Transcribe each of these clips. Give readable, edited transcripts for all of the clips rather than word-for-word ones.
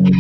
Boy,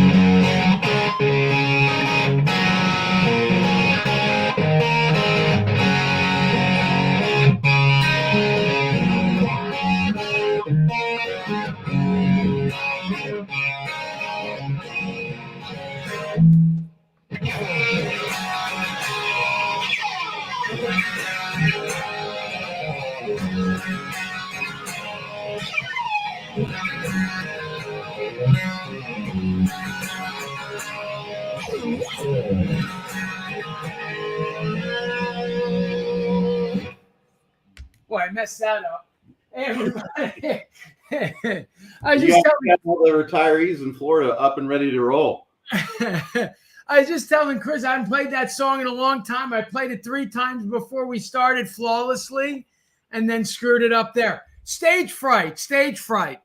I messed that up. Everybody, I just got all the retirees in Florida up and ready to roll. I was just telling Chris I haven't played that song in a long time. I played it 3 times before we started flawlessly, and then screwed it up there. Stage fright, stage fright.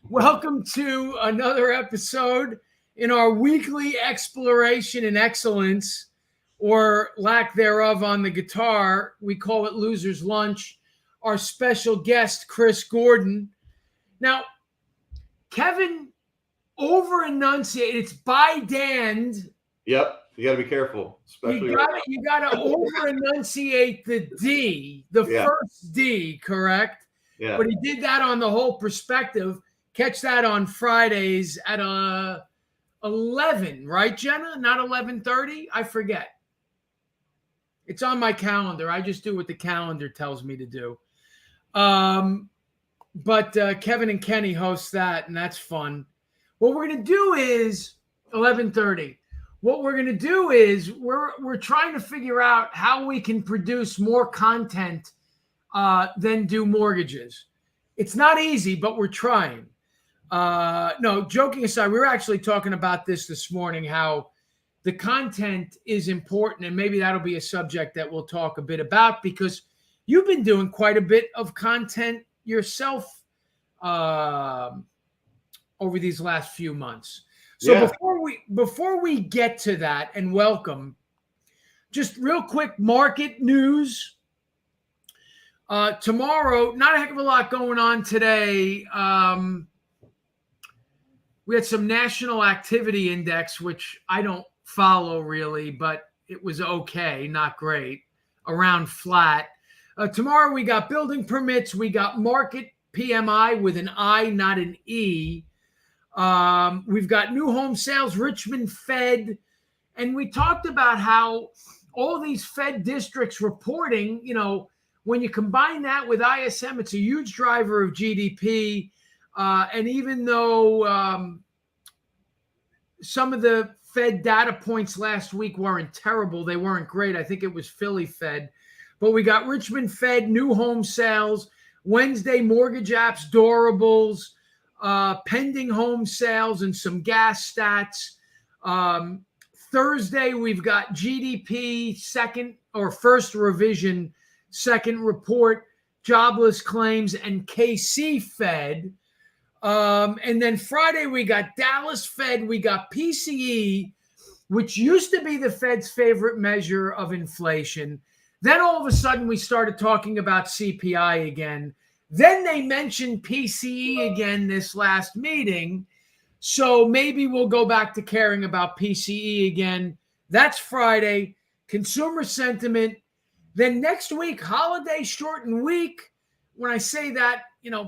Welcome to another episode in our weekly exploration in excellence, or lack thereof, on the guitar. We call it Loser's Lunch. Our special guest, Chris Gordon. Now, Kevin over-enunciated. It's by Dan. Yep, you got to be careful. Especially you got to over-enunciate the D, the first D, correct? Yeah. But he did that on the whole perspective. Catch that on Fridays at 11, right, Jenna? Not 11:30? I forget. It's on my calendar. I just do what the calendar tells me to do. But Kevin and Kenny host that, and that's fun. What we're going to do is 11:30. What we're going to do is we're trying to figure out how we can produce more content than do mortgages. It's not easy, but we're trying. No, joking aside, we were actually talking about this morning, how the content is important, and maybe that'll be a subject that we'll talk a bit about, because you've been doing quite a bit of content yourself over these last few months. So before we get to that, and welcome, just real quick market news. Tomorrow, not a heck of a lot going on today. We had some national activity index, which I don't follow really, but it was okay, not great, around flat. Tomorrow we got building permits, we got market PMI with an I, not an E. We've got new home sales, Richmond Fed, and we talked about how all these Fed districts reporting, when you combine that with ISM, it's a huge driver of GDP. And even though some of the Fed data points last week weren't terrible, they weren't great. I think it was Philly Fed. But we got Richmond Fed, new home sales, Wednesday mortgage apps, durables, pending home sales, and some gas stats. Thursday, we've got GDP first revision, second report, jobless claims, and KC Fed. And then Friday, we got Dallas Fed, we got PCE, which used to be the Fed's favorite measure of inflation. Then all of a sudden, we started talking about CPI again. Then they mentioned PCE again this last meeting. So maybe we'll go back to caring about PCE again. That's Friday. Consumer sentiment. Then next week, holiday shortened week. When I say that,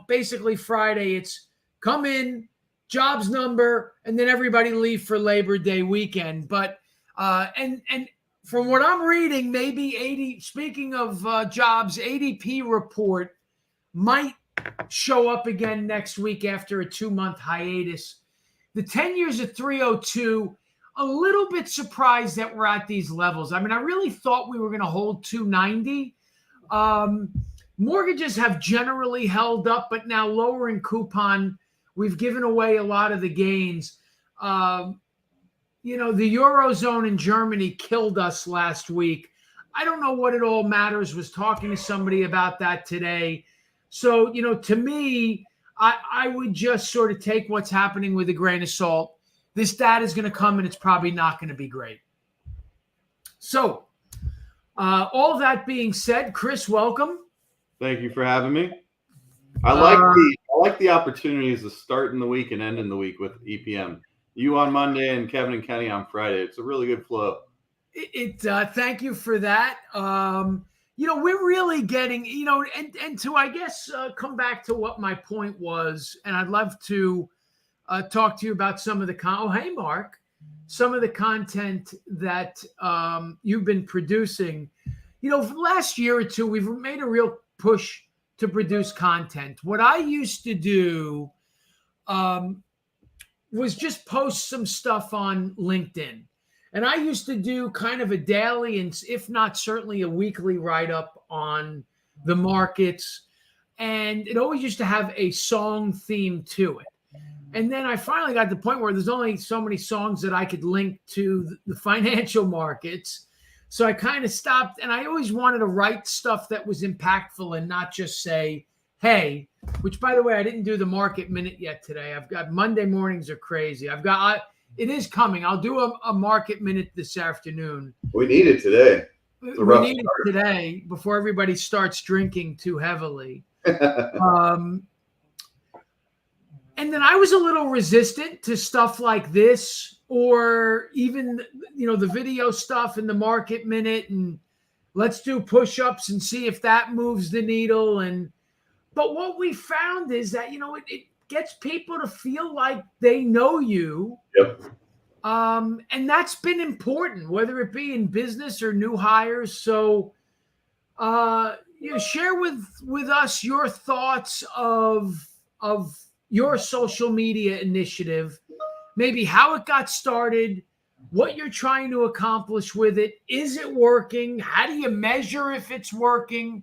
basically Friday, it's come in, jobs number, and then everybody leave for Labor Day weekend. But and from what I'm reading, maybe speaking of jobs, ADP report might show up again next week after a 2-month hiatus. The 10 years at 302, a little bit surprised that we're at these levels. I mean, I really thought we were going to hold 290. Mortgages have generally held up, but now lower in coupon. We've given away a lot of the gains. The Eurozone and Germany killed us last week. I don't know what it all matters. Was talking to somebody about that today. So, to me, I would just sort of take what's happening with a grain of salt. This data is going to come, and it's probably not going to be great. So, all that being said, Chris, welcome. Thank you for having me. I like the opportunities to start in the week and end in the week with EPM. You on Monday and Kevin and Kenny on Friday. It's a really good flow. Thank you for that. We're really getting, and to, I guess, come back to what my point was, and I'd love to talk to you about some of the hey, Mark, some of the content that you've been producing. For the last year or two, we've made a real push to produce content. What I used to do was just post some stuff on LinkedIn. And I used to do kind of a daily, and if not certainly a weekly write-up on the markets. And it always used to have a song theme to it. And then I finally got to the point where there's only so many songs that I could link to the financial markets. So I kind of stopped, and I always wanted to write stuff that was impactful and not just say, hey, which, by the way, I didn't do the market minute yet today. I've got Monday mornings are crazy. It is coming. I'll do a market minute this afternoon. We need it today. We need it today before everybody starts drinking too heavily. And then I was a little resistant to stuff like this, or even, the video stuff in the market minute, and let's do push-ups and see if that moves the needle. But what we found is that, it gets people to feel like they know you. Yep. And that's been important, whether it be in business or new hires. So, share with us your thoughts of your social media initiative, maybe how it got started, what you're trying to accomplish with it. Is it working? How do you measure if it's working?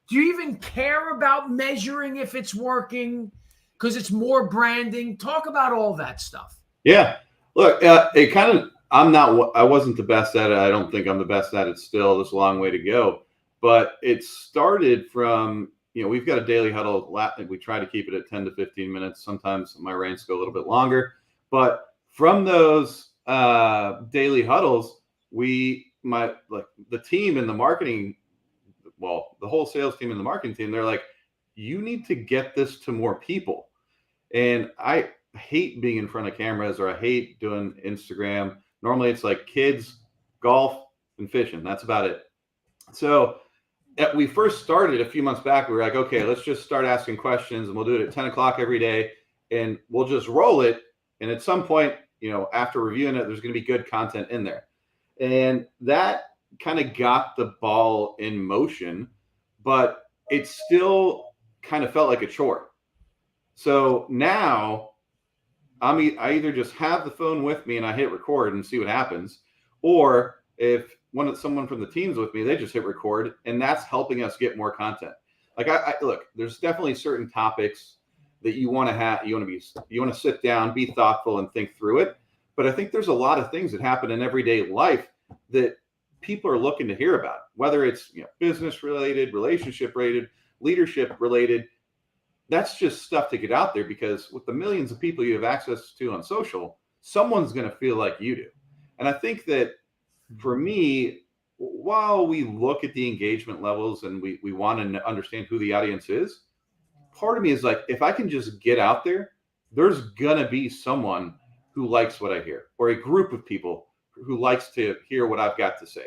Do you even care about measuring if it's working? Because it's more branding. Talk about all that stuff. Yeah. Look, I wasn't the best at it. I don't think I'm the best at it still. There's a long way to go. But it started from, we've got a daily huddle. We try to keep it at 10 to 15 minutes. Sometimes my rants go a little bit longer. But from those daily huddles, the team and the marketing, the whole sales team and the marketing team, they're like, you need to get this to more people. And I hate being in front of cameras, or I hate doing Instagram. Normally it's like kids, golf, and fishing. That's about it. So we first started a few months back. We were like, okay, let's just start asking questions, and we'll do it at 10 o'clock every day, and we'll just roll it. And at some point, after reviewing it, there's going to be good content in there. And that kind of got the ball in motion, but it still kind of felt like a chore. So now I either just have the phone with me and I hit record and see what happens, or if someone from the team's with me, they just hit record, and that's helping us get more content. Like look, there's definitely certain topics that you want to have. You want to sit down, be thoughtful, and think through it. But I think there's a lot of things that happen in everyday life that people are looking to hear about, whether it's business related, relationship related, leadership related. That's just stuff to get out there, because with the millions of people you have access to on social, someone's going to feel like you do. And I think that for me, while we look at the engagement levels and we want to understand who the audience is, part of me is like, if I can just get out there, there's going to be someone who likes what I hear, or a group of people who likes to hear what I've got to say.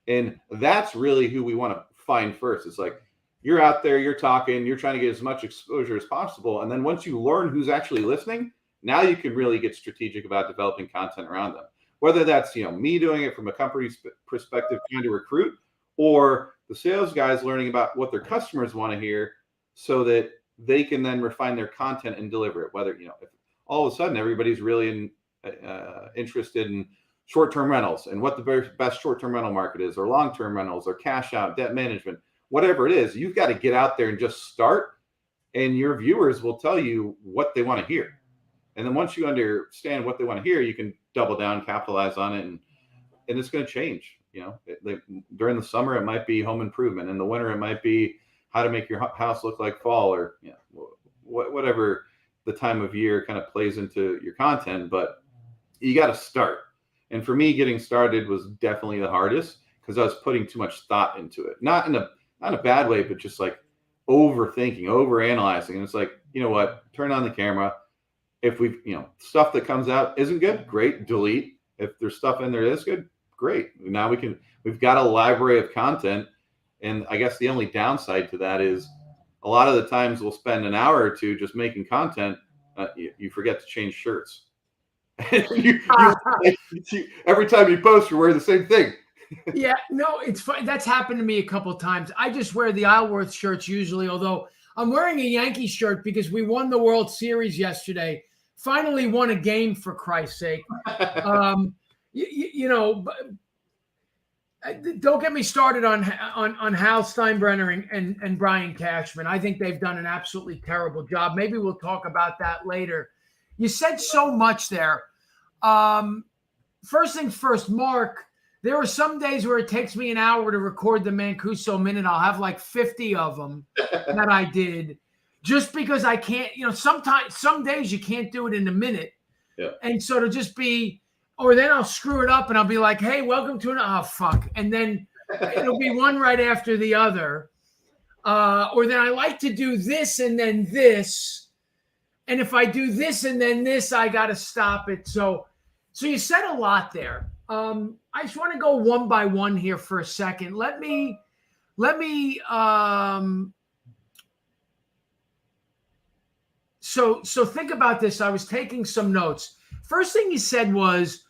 And that's really who we want to find first. It's like, you're out there, you're talking, you're trying to get as much exposure as possible. And then once you learn who's actually listening, now you can really get strategic about developing content around them. Whether that's, me doing it from a company's perspective, trying to recruit, or the sales guys learning about what their customers want to hear so that they can then refine their content and deliver it. Whether, if all of a sudden everybody's really interested in short-term rentals and what the very best short-term rental market is, or long-term rentals, or cash out, debt management, whatever it is, you've got to get out there and just start, and your viewers will tell you what they want to hear. And then once you understand what they want to hear, you can double down, capitalize on it, and it's going to change. During the summer, it might be home improvement. In the winter, it might be how to make your house look like fall, or whatever the time of year kind of plays into your content. But you got to start. And for me, getting started was definitely the hardest, because I was putting too much thought into it. Not in a bad way, but just like overthinking, overanalyzing. And it's like, you know what? Turn on the camera, if we, stuff that comes out isn't good, great, delete. If there's stuff in there that's good, great. Now we've got a library of content. And I guess the only downside to that is a lot of the times we'll spend an hour or two just making content. You forget to change shirts. Every time you post, you're wearing the same thing. Yeah, no, it's fine. That's happened to me a couple of times. I just wear the Isleworth shirts usually, although I'm wearing a Yankee shirt because we won the World Series yesterday. Finally won a game, for Christ's sake. Don't get me started on Hal Steinbrenner and Brian Cashman. I think they've done an absolutely terrible job. Maybe we'll talk about that later. You said so much there. First things first, Mark, there are some days where it takes me an hour to record the Mancuso Minute. I'll have like 50 of them that I did just because I can't, sometimes, some days you can't do it in a minute. Yeah. And so to just be, or then I'll screw it up and I'll be like, hey, welcome to oh, fuck. And then it'll be one right after the other. Or then I like to do this and then this. And if I do this and then this, I got to stop it. So you said a lot there. I just want to go one by one here for a second. Let me so think about this. I was taking some notes. First thing you said was,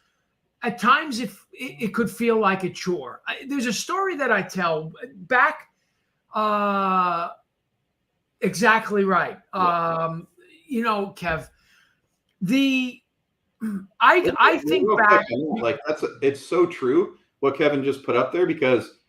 at times it could feel like a chore. There's a story that I tell back. Exactly right. Kev, I think back, like it's so true what Kevin just put up there, because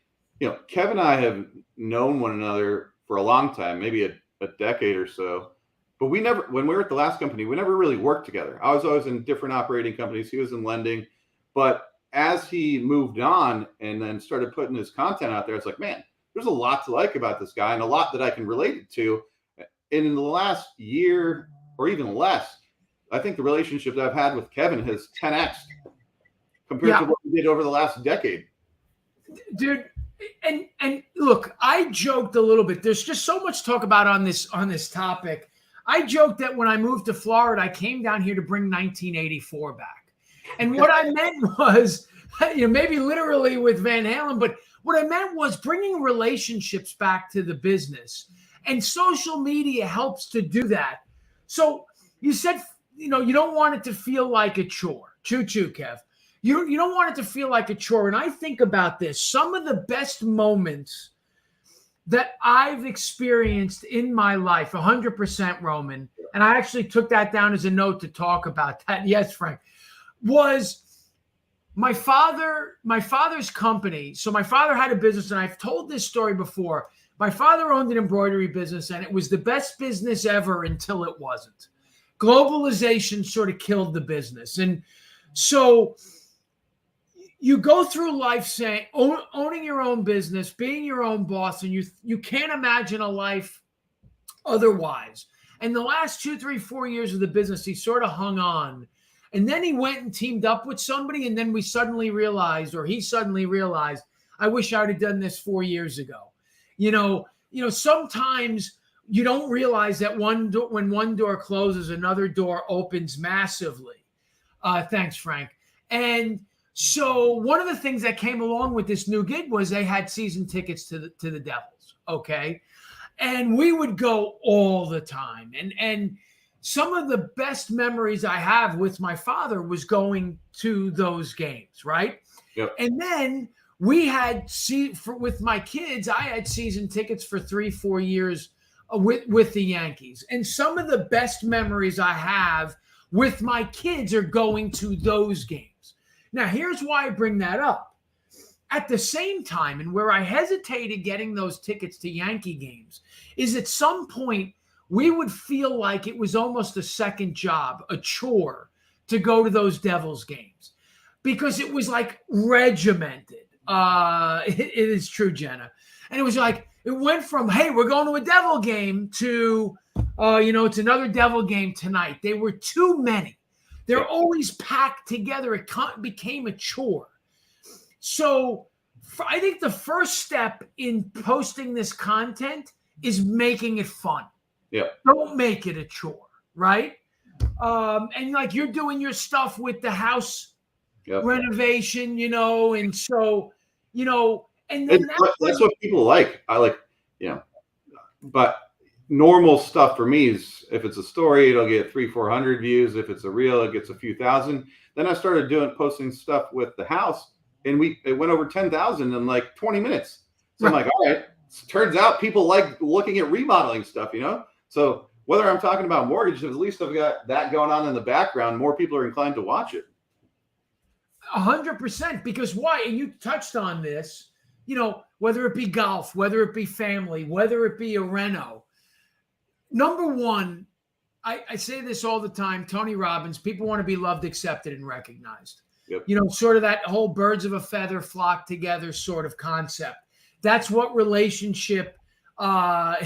Kevin and I have known one another for a long time, maybe a decade or so, but when we were at the last company, we never really worked together. I was always in different operating companies. He was in lending. But as he moved on and then started putting his content out there, it's like, man, there's a lot to like about this guy and a lot that I can relate it to. And in the last year or even less, I think the relationship that I've had with Kevin has 10x compared to what we did over the last decade. Dude, and look, I joked a little bit. There's just so much talk about on this topic. I joked that when I moved to Florida, I came down here to bring 1984 back. And what I meant was, maybe literally with Van Halen, but what I meant was bringing relationships back to the business. And social media helps to do that. So you said, you don't want it to feel like a chore. Choo-choo, Kev. You don't want it to feel like a chore. And I think about this. Some of the best moments that I've experienced in my life, 100% Roman, and I actually took that down as a note to talk about that. Yes, Frank. Was my father's company. So my father had a business, and I've told this story before. My father owned an embroidery business, and it was the best business ever until it wasn't. Globalization sort of killed the business. And so you go through life saying, owning your own business, being your own boss, and you can't imagine a life otherwise. And the last 2, 3, 4 years of the business, he sort of hung on. And then he went and teamed up with somebody. And then he suddenly realized, I wish I would have done this 4 years ago. Sometimes you don't realize that when one door closes, another door opens massively. Thanks, Frank. And so one of the things that came along with this new gig was they had season tickets to the Devils. Okay. And we would go all the time. And some of the best memories I have with my father was going to those games, right? Yep. And then we had with my kids, I had season tickets for 3-4 years with the Yankees. And some of the best memories I have with my kids are going to those games. Now, here's why I bring that up. At the same time, and where I hesitated getting those tickets to Yankee games, is at some point we would feel like it was almost a second job, a chore, to go to those Devils games because it was like regimented. It is true, Jenna. And it was like, it went from, hey, we're going to a Devil game to, it's another Devil game tonight. They were too many. They're always packed together. It became a chore. So I think the first step in posting this content is making it fun. Yeah. Don't make it a chore, right? And like you're doing your stuff with the house Yep. renovation, and so, and then that's what people like. I like, but normal stuff for me is if it's a story, it'll get 300-400 views. If it's a reel, it gets a few thousand. Then I started posting stuff with the house, and it went over 10,000 in like 20 minutes. So I'm like, all right. Turns out people like looking at remodeling stuff, So whether I'm talking about mortgage, at least I've got that going on in the background. More people are inclined to watch it. 100%. Because why? And you touched on this, whether it be golf, whether it be family, whether it be a reno. Number one, I say this all the time, Tony Robbins, people want to be loved, accepted, and recognized. Yep. Sort of that whole birds of a feather flock together sort of concept. That's what relationship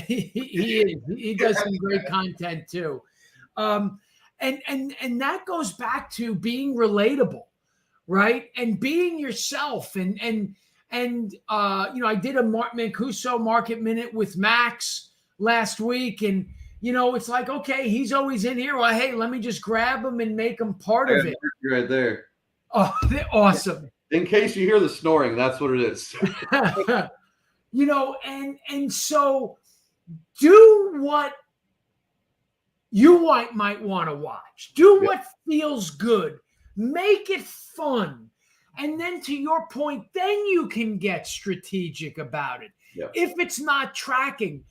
he is. He does some great content too. And that goes back to being relatable, right? And being yourself. And I did a Mancuso Market Minute with Max last week, and it's like, okay, he's always in here. Well, hey, let me just grab him and make him part of it. Right there. Oh, awesome. In case you hear the snoring, that's what it is. And so do what you might want to watch. Do what feels good. Make it fun. And then to your point, then you can get strategic about it. Yep. If it's not tracking.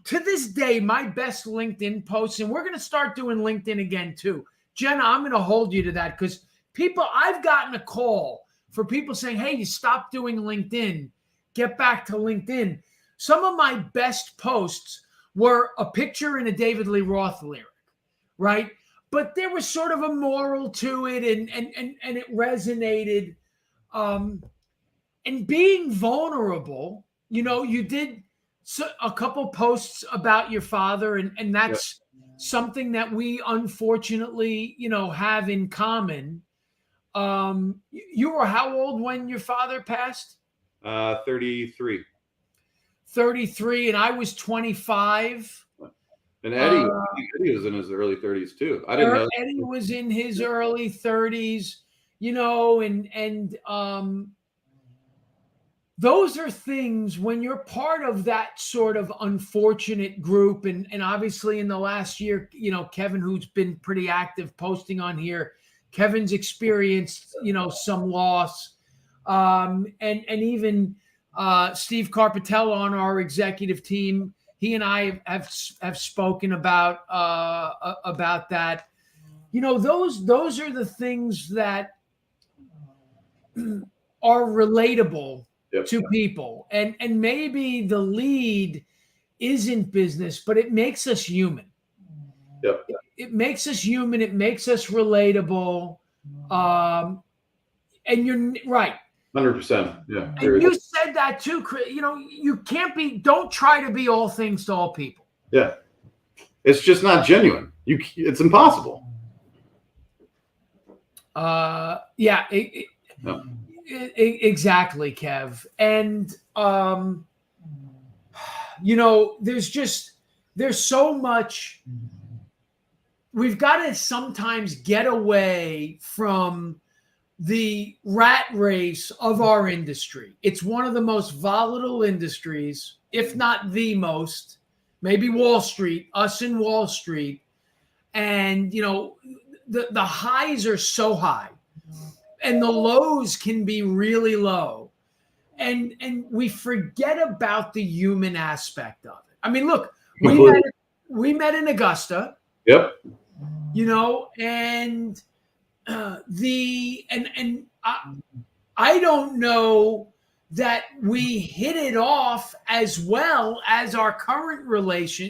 To this day, my best LinkedIn posts, and we're going to start doing LinkedIn again too. Jenna, I'm going to hold you to that because I've gotten a call for people saying, hey, you stopped doing LinkedIn. Get back to LinkedIn. Some of my best posts were a picture in a David Lee Roth lyric, right? But there was sort of a moral to it, and it resonated. And being vulnerable, you did a couple posts about your father, and that's something that we unfortunately, have in common. You were how old when your father passed? 33. 33, and I was 25. And Eddie was in his early 30s too. I didn't know Eddie was in his early 30s, and those are things when you're part of that sort of unfortunate group. And obviously in the last year, Kevin, who's been pretty active posting on here, Kevin's experienced, some loss. And even Steve Carpatello on our executive team, he and I have spoken about that. Those are the things that are relatable to people. And maybe the lead isn't business, but it makes us human. Yep. It makes us human. It makes us relatable. And you're right. 100%. Yeah. And you said that too, Chris. Don't try to be all things to all people. Yeah. It's just not genuine. It's impossible. Yeah. Exactly, Kev. And, there's so much. We've got to sometimes get away from the rat race of our industry. It's one of the most volatile industries, if not the most. Maybe Wall Street, us in Wall Street. And, the highs are so high and the lows can be really low. And we forget about the human aspect of it. I mean, look, we met in Augusta. Yep. And I don't know that we hit it off as well as our current relation.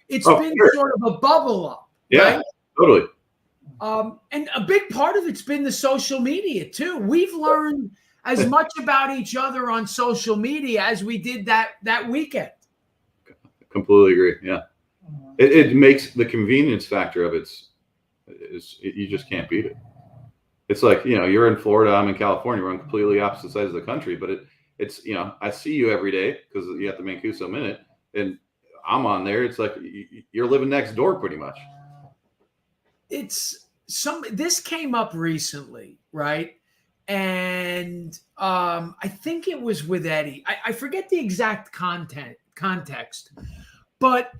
It's been sort of a bubble up. Yeah, right? Totally. And a big part of it's been the social media too. We've learned as much about each other on social media as we did that weekend. Completely agree. Yeah. It makes the convenience factor of you just can't beat it. It's like, you're in Florida, I'm in California, we're on completely opposite sides of the country, but it's I see you every day because you have the Mancuso Minute and I'm on there. It's like you're living next door pretty much. this came up recently, right? And I think it was with Eddie. I forget the exact context, but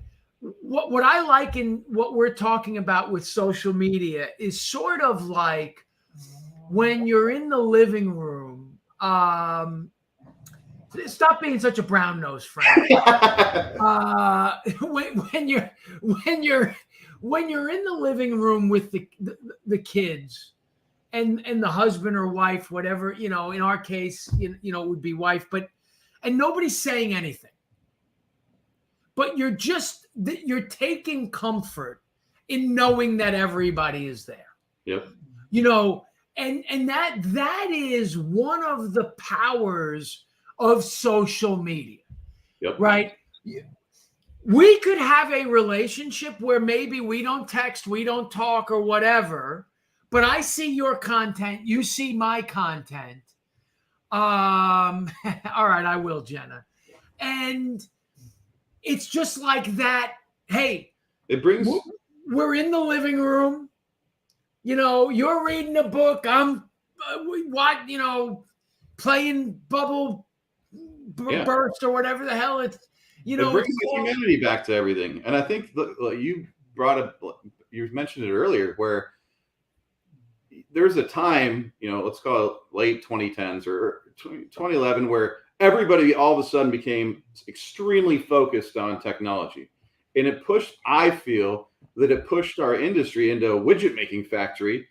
what I like in what we're talking about with social media is sort of like when you're in the living room. Stop being such a brown nose, Frank. When you're in the living room with the kids and the husband or wife, whatever, in our case, it would be wife, and nobody's saying anything, but you're taking comfort in knowing that everybody is there. Yep. And that is one of the powers of social media. Yep. Right? We could have a relationship where maybe we don't text, we don't talk or whatever, but I see your content, you see my content. All right, I will, Jenna. And it's just like that. Hey, we're in the living room. You're reading a book. I'm playing Bubble Burst or whatever the hell it's. It brings the humanity back to everything. And I think you mentioned it earlier, where there's a time, let's call it late 2010s or 2011, where everybody all of a sudden became extremely focused on technology. And I feel that it pushed our industry into a widget making factory.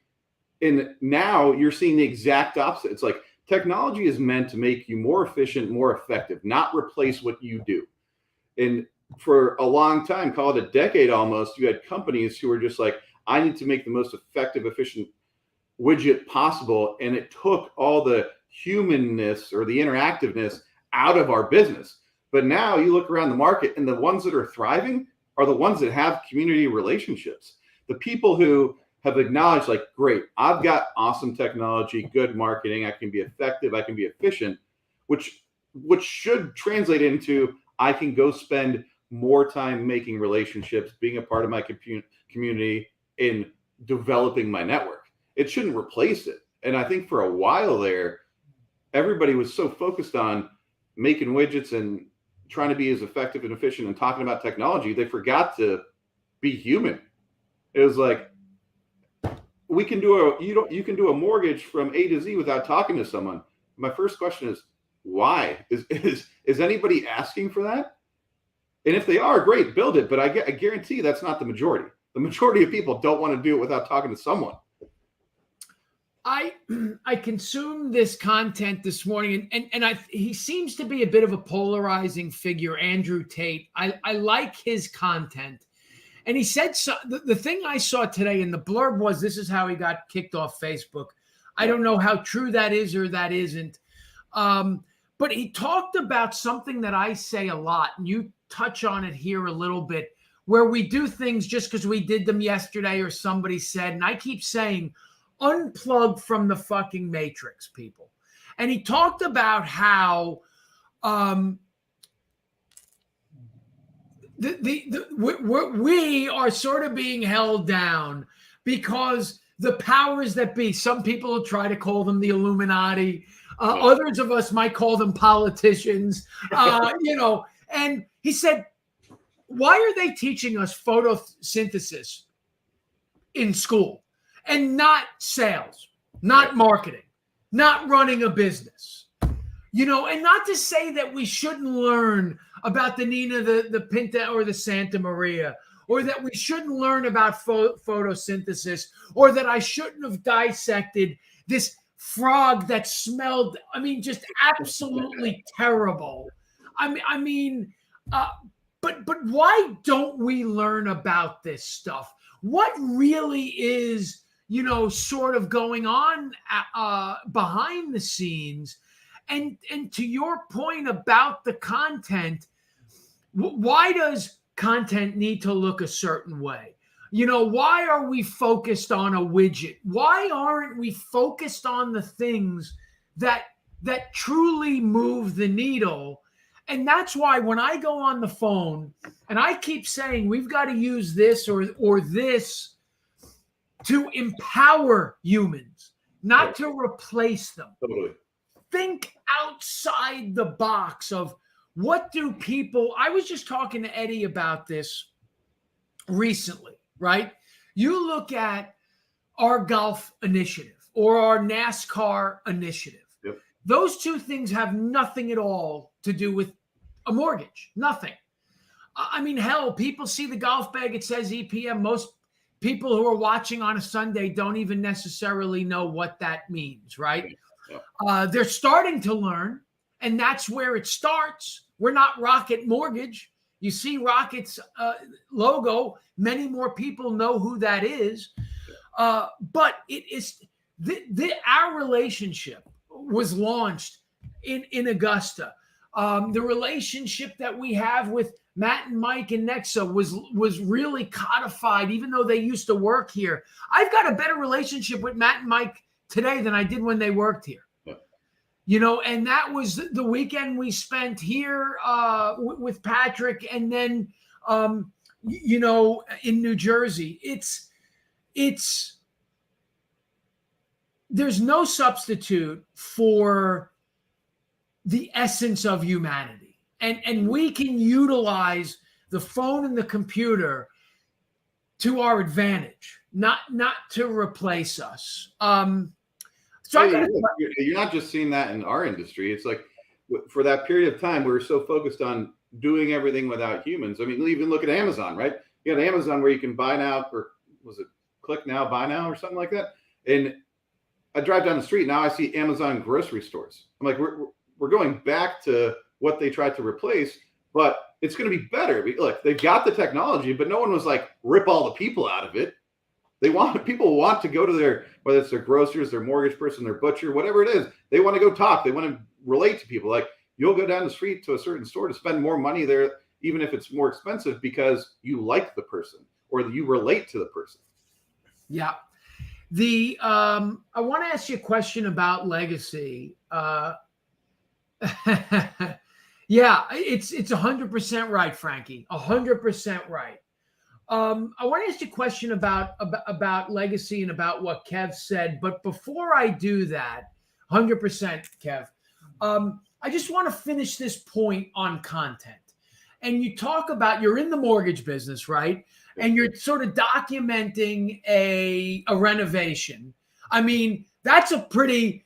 And now you're seeing the exact opposite. It's like technology is meant to make you more efficient, more effective, not replace what you do. And for a long time, call it a decade almost, you had companies who were just like, I need to make the most effective, efficient widget possible. And it took all the humanness or the interactiveness out of our business. But now you look around the market, and the ones that are thriving are the ones that have community relationships. The people who have acknowledged, like, great, I've got awesome technology, good marketing, I can be effective, I can be efficient, which should translate into I can go spend more time making relationships, being a part of my community, in developing my network. It shouldn't replace it. And I think for a while there, everybody was so focused on making widgets and trying to be as effective and efficient and talking about technology, they forgot to be human. It was like, you can do a mortgage from A to Z without talking to someone. My first question is, why? Is anybody asking for that? And if they are, great, build it. But I guarantee that's not the majority. The majority of people don't want to do it without talking to someone. I consumed this content this morning, and he seems to be a bit of a polarizing figure, Andrew Tate. I like his content. And he said, the thing I saw today in the blurb was, this is how he got kicked off Facebook. I don't know how true that is or that isn't. But he talked about something that I say a lot, and you touch on it here a little bit, where we do things just because we did them yesterday or somebody said, and I keep saying, unplug from the fucking matrix, people. And he talked about how we are sort of being held down because the powers that be, some people will try to call them the Illuminati. Others of us might call them politicians, and he said, why are they teaching us photosynthesis in school and not sales, not marketing, not running a business? And not to say that we shouldn't learn about the Nina, the Pinta, or the Santa Maria, or that we shouldn't learn about photosynthesis, or that I shouldn't have dissected this frog that smelled, just absolutely terrible. But why don't we learn about this stuff? What really is, sort of going on behind the scenes? And to your point about the content, why does content need to look a certain way? Why are we focused on a widget? Why aren't we focused on the things that truly move the needle? And that's why when I go on the phone and I keep saying we've got to use this or this, to empower humans, not to replace them. Totally. Think outside the box of what do people, I was just talking to Eddie about this recently, right? You look at our golf initiative or our NASCAR initiative. Yep. Those two things have nothing at all to do with a mortgage. Nothing. I mean, hell, people see the golf bag, it says EPM. Most people who are watching on a Sunday don't even necessarily know what that means, right? Yep. They're starting to learn, and that's where it starts. We're not Rocket Mortgage. You see Rocket's logo. Many more people know who that is. But it is our relationship was launched in Augusta. The relationship that we have with Matt and Mike and Nexa was really codified, even though they used to work here. I've got a better relationship with Matt and Mike today than I did when they worked here. You know, and that was the weekend we spent here with Patrick, and then, you know, in New Jersey. There's no substitute for the essence of humanity, and we can utilize the phone and the computer to our advantage, not to replace us. So you're not just seeing that in our industry. It's like for that period of time, we were so focused on doing everything without humans. I mean, even look at Amazon, right? You got Amazon where you can buy now, or was it click now, buy now, or something like that. And I drive down the street now, I see Amazon grocery stores. I'm like, we're going back to what they tried to replace, but it's going to be better. Look, they've got the technology, but no one was like rip all the people out of it. People want to go to their, whether it's their grocers, their mortgage person, their butcher, whatever it is, they want to go talk. They want to relate to people. Like you'll go down the street to a certain store to spend more money there, even if it's more expensive, because you like the person or you relate to the person. Yeah. I want to ask you a question about legacy. Yeah, it's 100% right, Frankie. 100% right. I want to ask you a question about legacy and about what Kev said. But before I do that, 100%, Kev, I just want to finish this point on content. And you talk about, you're in the mortgage business, right? And you're sort of documenting a renovation. I mean, that's a pretty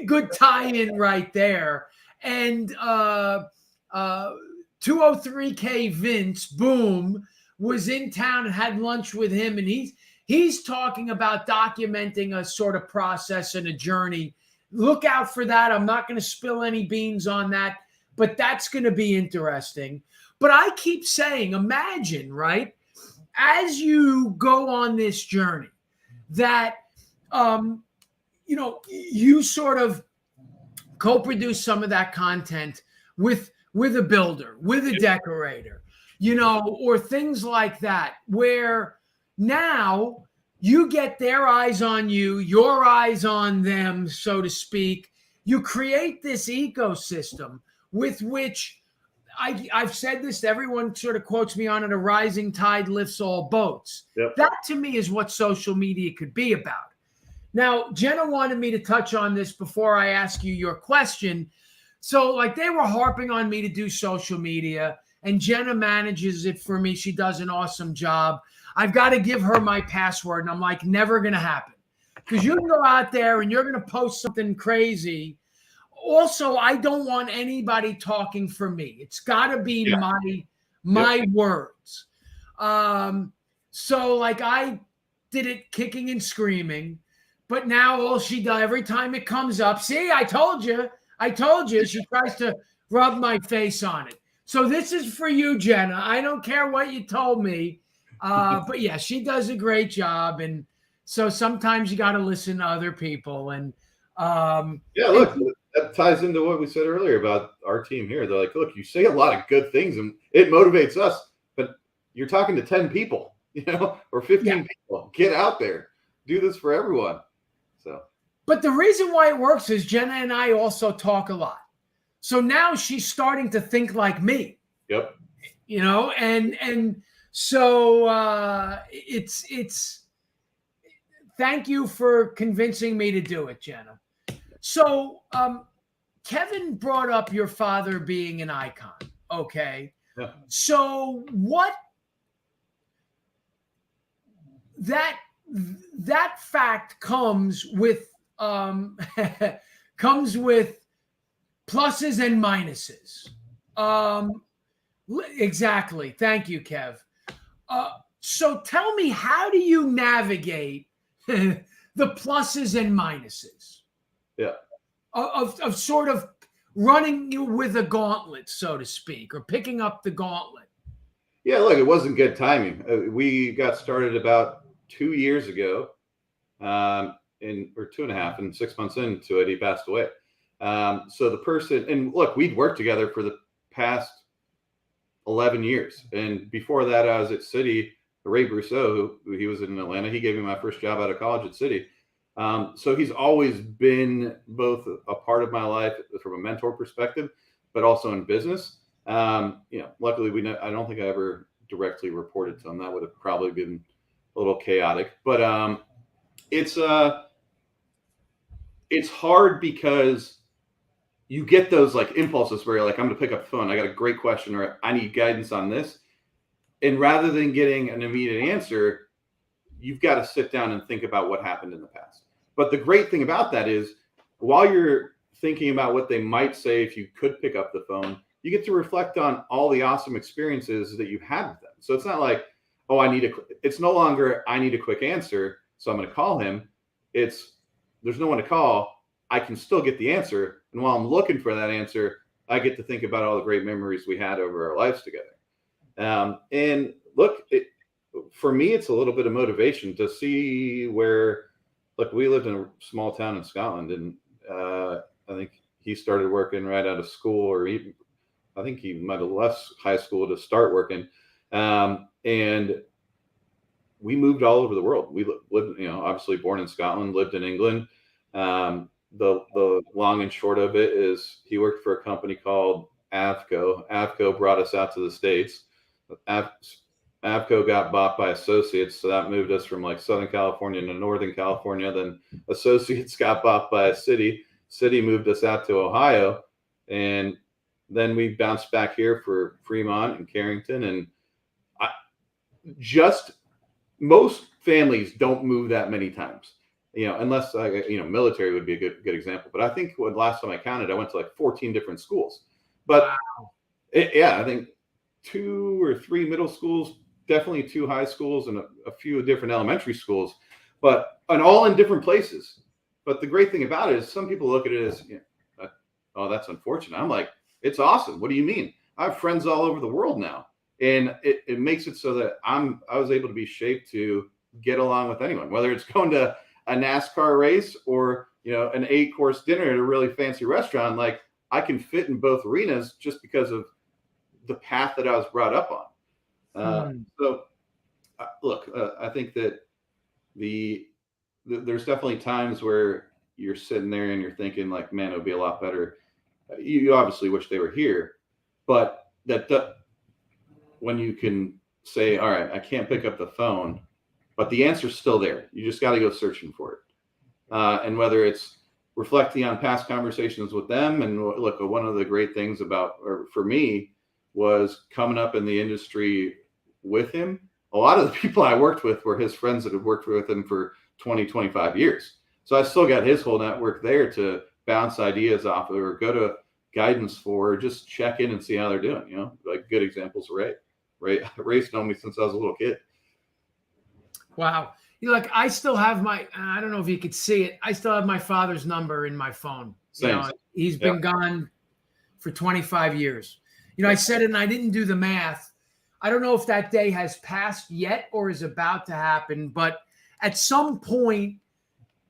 good tie-in right there. And 203K Vince, boom, was in town and had lunch with him, and he's talking about documenting a sort of process and a journey. Look out for that. I'm not going to spill any beans on that, but that's going to be interesting. But I keep saying, imagine, right, as you go on this journey, that you know, you sort of co-produce some of that content with a builder, with a decorator, you know, or things like that, where now you get their eyes on you, your eyes on them, so to speak. You create this ecosystem with which I've said this, everyone sort of quotes me on it, a rising tide lifts all boats. Yep. That to me is what social media could be about. Now, Jenna wanted me to touch on this before I ask you your question. So like they were harping on me to do social media, and Jenna manages it for me. She does an awesome job. I've got to give her my password. And I'm like, never going to happen. Because you can go out there and you're going to post something crazy. Also, I don't want anybody talking for me. It's got to be my words. So like I did it kicking and screaming. But now all she does, every time it comes up, see, I told you, she tries to rub my face on it. So this is for you, Jenna. I don't care what you told me. But yeah, she does a great job. And so sometimes you got to listen to other people. And look, that ties into what we said earlier about our team here. They're like, look, you say a lot of good things and it motivates us, but you're talking to 10 people, you know, or 15 people. Get out there. Do this for everyone. So, but the reason why it works is Jenna and I also talk a lot. So now she's starting to think like me. Yep. You know, and so it's thank you for convincing me to do it, Jenna. So, Kevin brought up your father being an icon. Okay. Yeah. So that fact comes with comes with pluses and minuses. Exactly. Thank you, Kev. So tell me, how do you navigate the pluses and minuses? Yeah. Of sort of running with a gauntlet, so to speak, or picking up the gauntlet. Yeah, look, it wasn't good timing. We got started about 2 years ago, or 2.5, and 6 months into it, he passed away. So the person, and look, we'd worked together for the past 11 years. And before that, I was at City. Ray Brousseau, who he was in Atlanta, he gave me my first job out of college at City. So he's always been both a part of my life from a mentor perspective, but also in business. Luckily I don't think I ever directly reported to him. That would have probably been a little chaotic, but it's hard because you get those like impulses where you're like, I'm going to pick up the phone. I got a great question, or I need guidance on this. And rather than getting an immediate answer, you've got to sit down and think about what happened in the past. But the great thing about that is, while you're thinking about what they might say if you could pick up the phone, you get to reflect on all the awesome experiences that you had with them. So it's not like, oh, it's no longer, I need a quick answer, so I'm going to call him. It's, there's no one to call. I can still get the answer. And while I'm looking for that answer, I get to think about all the great memories we had over our lives together. And look, for me, it's a little bit of motivation to see where, look, we lived in a small town in Scotland, and I think he started working right out of school, or I think he might have left high school to start working. And we moved all over the world. We lived, obviously born in Scotland, lived in England. The long and short of it is he worked for a company called Avco. Avco brought us out to the States. Avco got bought by Associates, so that moved us from like Southern California to Northern California. Then Associates got bought by a City. City moved us out to Ohio, and then we bounced back here for Fremont and Carrington. And most families don't move that many times, unless military would be a good example. But I think last time I counted, I went to like 14 different schools. But wow. I think 2 or 3 middle schools, definitely 2 high schools, and a few different elementary schools, and all in different places. But the great thing about it is some people look at it as, oh, that's unfortunate. I'm like, it's awesome. What do you mean? I have friends all over the world now. And it makes it so that I was able to be shaped to get along with anyone, whether it's going to a NASCAR race or, an 8-course dinner at a really fancy restaurant. Like, I can fit in both arenas just because of the path that I was brought up on. So look, I think that there's definitely times where you're sitting there and you're thinking like, man, it would be a lot better. You obviously wish they were here, but when you can say, all right, I can't pick up the phone, but the answer's still there. You just got to go searching for it. And whether it's reflecting on past conversations with them, and look, one of the great things for me was coming up in the industry with him. A lot of the people I worked with were his friends that had worked with him for 20, 25 years. So I still got his whole network there to bounce ideas off of, or go to guidance for, or just check in and see how they're doing. Like good examples. Ray's known me since I was a little kid. Wow. I still have I don't know if you could see it. I still have my father's number in my phone. He's been gone for 25 years. I said it and I didn't do the math. I don't know if that day has passed yet or is about to happen, but at some point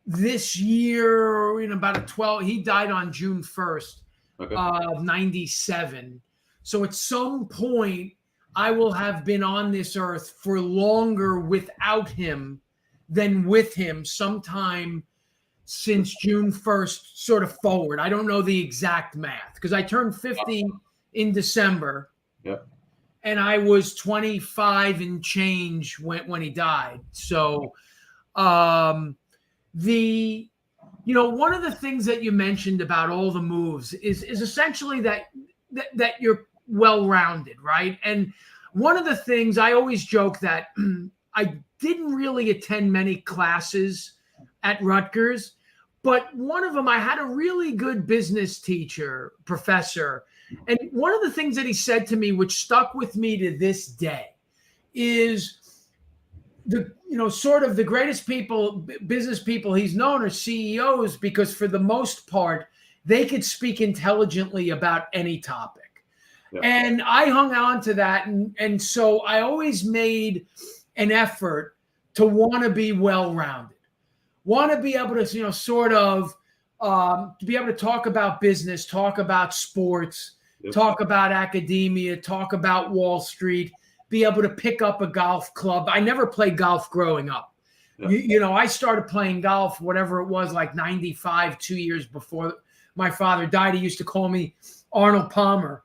this year, he died on June 1st of 97. So at some point, I will have been on this earth for longer without him than with him, sometime since June 1st, sort of forward. I don't know the exact math because I turned 50 in December. Yep. And I was 25 and change when he died. So One of the things that you mentioned about all the moves is essentially that you're well-rounded, right? And one of the things I always joke that I didn't really attend many classes at Rutgers, but one of them, I had a really good business teacher, professor. And one of the things that he said to me, which stuck with me to this day, is sort of the greatest business people he's known are CEOs, because for the most part, they could speak intelligently about any topic. Yep. And I hung on to that. And so I always made an effort to want to be well-rounded, want to be able to, to be able to talk about business, talk about sports, yep, talk about academia, talk about Wall Street, be able to pick up a golf club. I never played golf growing up. Yep. I started playing golf, whatever it was, like 95, 2 years before my father died. He used to call me Arnold Palmer.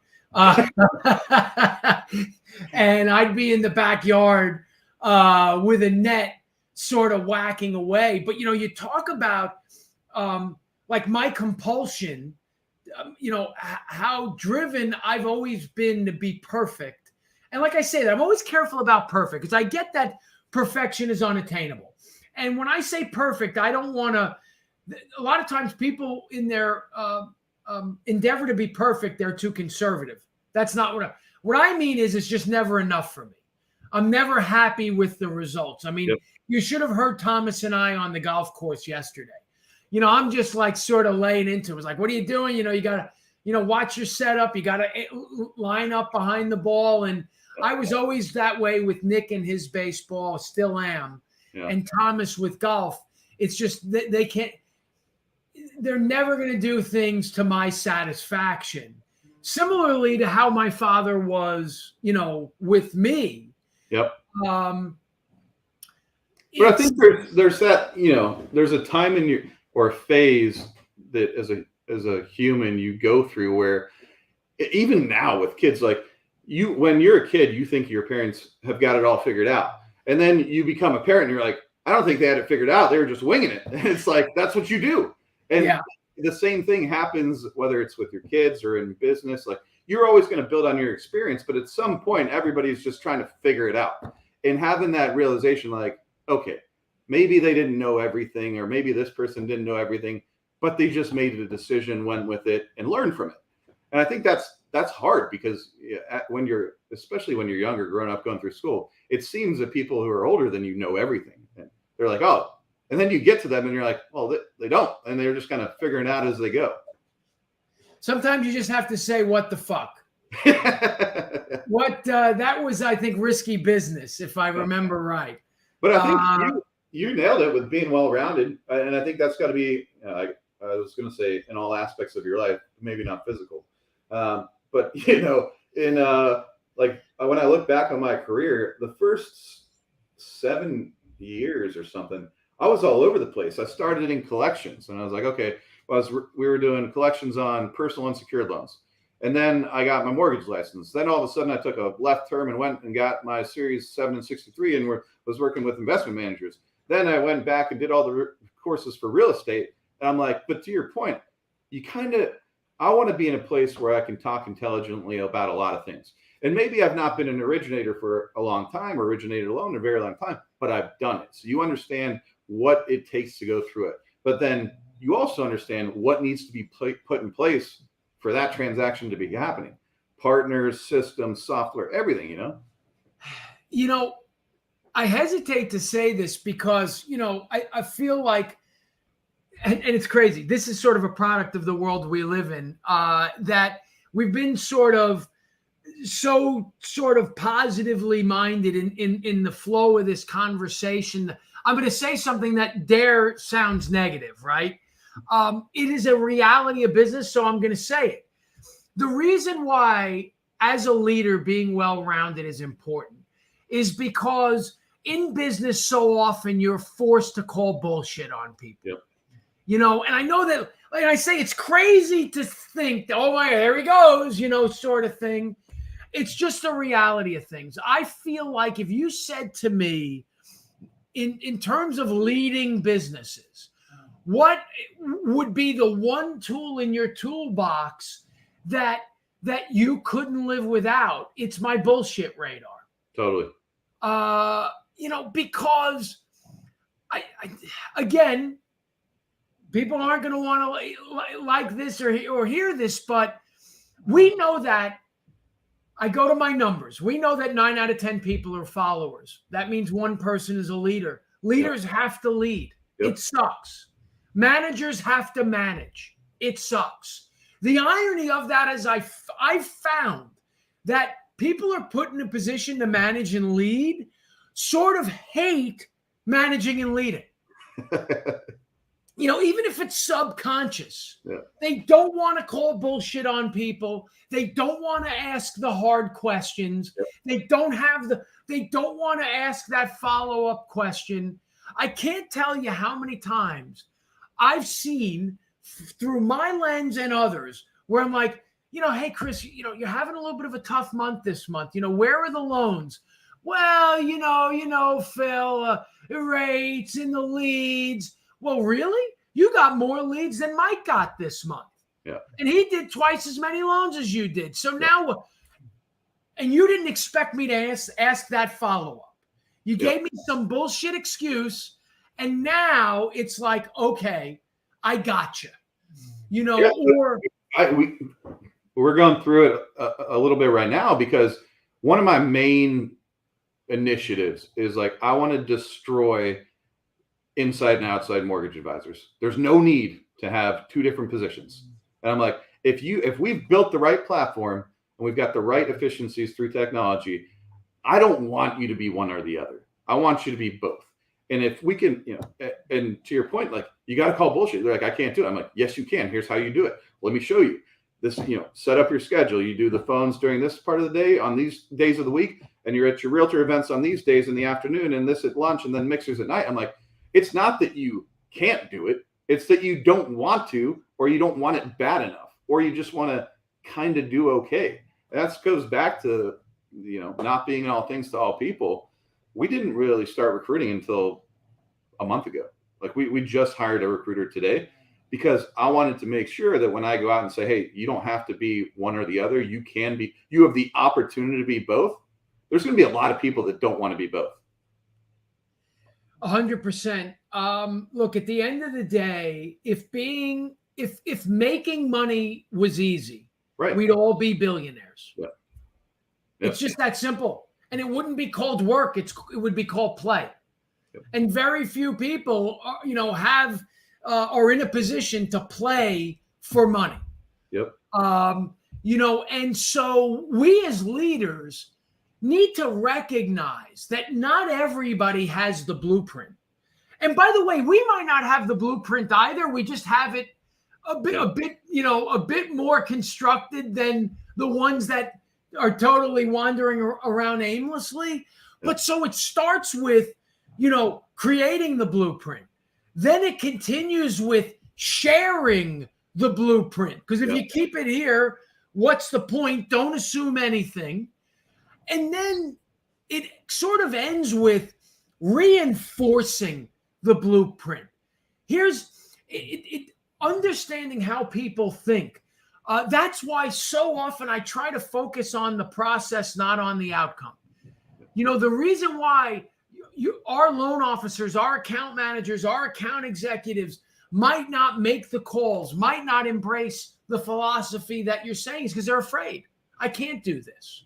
And I'd be in the backyard with a net sort of whacking away. But, you talk about like my compulsion, how driven I've always been to be perfect. And like I say, I'm always careful about perfect, because I get that perfection is unattainable. And when I say perfect, I don't want to, a lot of times people in their endeavor to be perfect, they're too conservative. That's not what I mean is it's just never enough for me. I'm never happy with the results. I mean, yep, you should have heard Thomas and I on the golf course yesterday. I'm just like sort of laying into it. It was like, what are you doing? You got to, watch your setup. You got to line up behind the ball. And I was always that way with Nick and his baseball, still am. Yeah. And Thomas with golf. It's just they can't, they're never going to do things to my satisfaction. Similarly to how my father was, with me. Yep. But I think there's that, there's a time in your, or a phase that as a human you go through where, even now with kids, like when you're a kid, you think your parents have got it all figured out. And then you become a parent and you're like, I don't think they had it figured out. They were just winging it. And it's like, that's what you do. And yeah, the same thing happens, whether it's with your kids or in business. Like, you're always going to build on your experience, but at some point, everybody's just trying to figure it out. And having that realization, like, okay, maybe they didn't know everything, or maybe this person didn't know everything, but they just made a decision, went with it, and learned from it. And I think that's hard, because especially when you're younger, growing up, going through school, it seems that people who are older than you know everything. And they're like, oh. And then you get to them and you're like, well, they don't. And they're just kind of figuring it out as they go. Sometimes you just have to say, what the fuck? That was, I think, risky business, if I remember right. But I think you nailed it with being well-rounded. And I think that's got to be, I was going to say, in all aspects of your life, maybe not physical. But, like when I look back on my career, the first 7 years or something, I was all over the place. I started in collections, and I was like, okay, we were doing collections on personal unsecured loans. And then I got my mortgage license. Then all of a sudden I took a left turn and went and got my Series 7 and 63 and was working with investment managers. Then I went back and did all the courses for real estate. And I'm like, but to your point, I want to be in a place where I can talk intelligently about a lot of things. And maybe I've not been an originator for a long time, or originated alone a very long time, but I've done it. So you understand what it takes to go through it. But then you also understand what needs to be put in place for that transaction to be happening. Partners, systems, software, everything, I hesitate to say this because, I feel like, and it's crazy, this is sort of a product of the world we live in, that we've been sort of positively minded in the flow of this conversation. I'm going to say something that sounds negative, right? It is a reality of business, so I'm going to say it. The reason why, as a leader, being well-rounded is important is because in business, so often you're forced to call bullshit on people. Yep. And I know that, like I say, it's crazy to think, oh my, there he goes, sort of thing. It's just the reality of things. I feel like if you said to me, in terms of leading businesses, what would be the one tool in your toolbox that you couldn't live without? It's my bullshit radar. Totally. Because I again, people aren't going to want to like this or hear this, but we know that. I go to my numbers. We know that 9 out of 10 people are followers. That means one person is a leader. Leaders have to lead. Yep. It sucks. Managers have to manage. It sucks. The irony of that is I've found that people are put in a position to manage and lead sort of hate managing and leading. Even if it's subconscious, they don't want to call bullshit on people. They don't want to ask the hard questions. They don't want to ask that follow-up question. I can't tell you how many times I've seen through my lens and others where I'm like, hey, Chris, you're having a little bit of a tough month this month. Where are the loans? Well, Phil, the rates and the leads. Well, really? You got more leads than Mike got this month. Yeah. And he did twice as many loans as you did. So now, and you didn't expect me to ask that follow-up. You gave me some bullshit excuse. And now it's like, okay, I got you. We're going through it a little bit right now because one of my main initiatives is like, I want to destroy inside and outside mortgage advisors. There's no need to have two different positions. And I'm like, if we've built the right platform and we've got the right efficiencies through technology, I don't want you to be one or the other. I want you to be both. And if we can, and to your point, like, you got to call bullshit. They're like, I can't do it. I'm like, yes, you can. Here's how you do it. Let me show you this, set up your schedule. You do the phones during this part of the day on these days of the week, and you're at your realtor events on these days in the afternoon, and this at lunch, and then mixers at night. I'm like, it's not that you can't do it. It's that you don't want to, or you don't want it bad enough, or you just want to kind of do okay. That goes back to, not being in all things to all people. We didn't really start recruiting until a month ago. Like we just hired a recruiter today because I wanted to make sure that when I go out and say, hey, you don't have to be one or the other. You have the opportunity to be both. There's going to be a lot of people that don't want to be both. 100%. Look, at the end of the day, if making money was easy, right, we'd all be billionaires. Yeah. It's just that simple. And it wouldn't be called work. It would be called play. Yep. And very few people, are in a position to play for money. Yep. And so we as leaders need to recognize that not everybody has the blueprint. And by the way, we might not have the blueprint either. We just have it a bit more constructed than the ones that are totally wandering around aimlessly. But so it starts with, creating the blueprint. Then it continues with sharing the blueprint. Because if you keep it here, what's the point? Don't assume anything. And then it sort of ends with reinforcing the blueprint. Here's understanding how people think. That's why so often I try to focus on the process, not on the outcome. The reason why our loan officers, our account managers, our account executives might not make the calls, might not embrace the philosophy that you're saying is because they're afraid. I can't do this.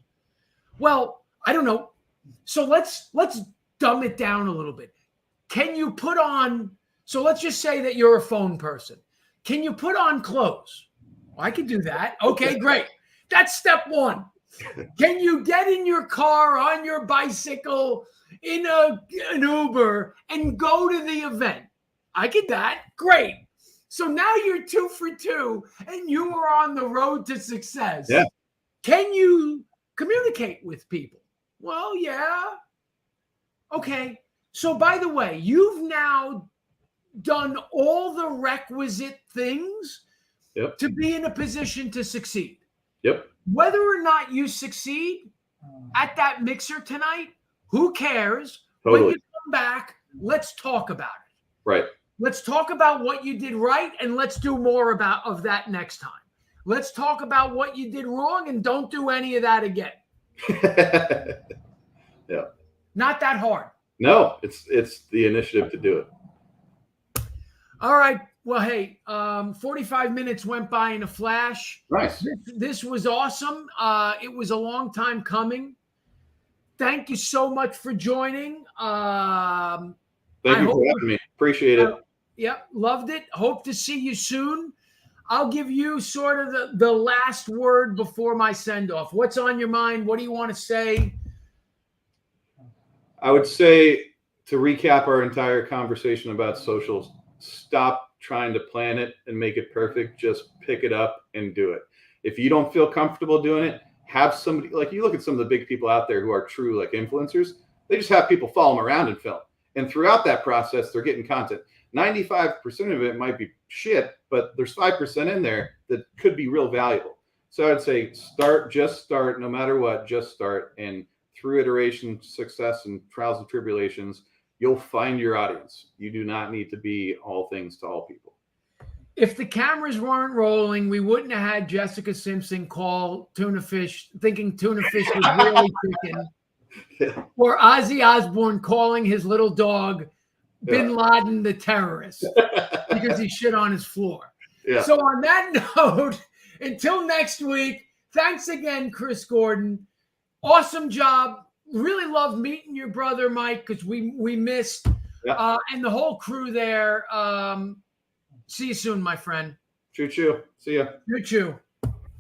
Well, I don't know. So let's dumb it down a little bit. Can you put on, so let's just say that you're a phone person. Can you put on clothes? Well, I can do that. Okay, great. That's step one. Can you get in your car, on your bicycle, in an Uber, and go to the event? I get that. Great. So now you're 2 for 2, and you are on the road to success. Yeah. Can you communicate with people? Well, yeah. Okay. So by the way, you've now done all the requisite things to be in a position to succeed. Yep. Whether or not you succeed at that mixer tonight, who cares? Totally. When you come back, let's talk about it. Right. Let's talk about what you did right, and let's do more of that next time. Let's talk about what you did wrong, and don't do any of that again. Yeah. Not that hard. No, it's the initiative to do it. All right. Well, hey, 45 minutes went by in a flash. Nice. This was awesome. It was a long time coming. Thank you so much for joining. Thank you for having me. Appreciate it. Yep, loved it. Hope to see you soon. I'll give you sort of the last word before my send-off. What's on your mind? What do you want to say? I would say, to recap our entire conversation about socials, stop trying to plan it and make it perfect. Just pick it up and do it. If you don't feel comfortable doing it, have somebody, like you look at some of the big people out there who are true like influencers, they just have people follow them around and film. And throughout that process, they're getting content. 95% of it might be shit, but there's 5% in there that could be real valuable. So I'd say just start, no matter what, just start. And through iteration, success, and trials and tribulations, you'll find your audience. You do not need to be all things to all people. If the cameras weren't rolling, we wouldn't have had Jessica Simpson call tuna fish, thinking tuna fish was really chicken. Yeah. Or Ozzy Osbourne calling his little dog Bin Laden the terrorist because he shit on his floor. Yeah. So on that note, until next week, thanks again, Chris Gordon. Awesome job. Really loved meeting your brother, Mike, because we missed and the whole crew there. See you soon, my friend. Choo-choo. See ya. Choo-choo.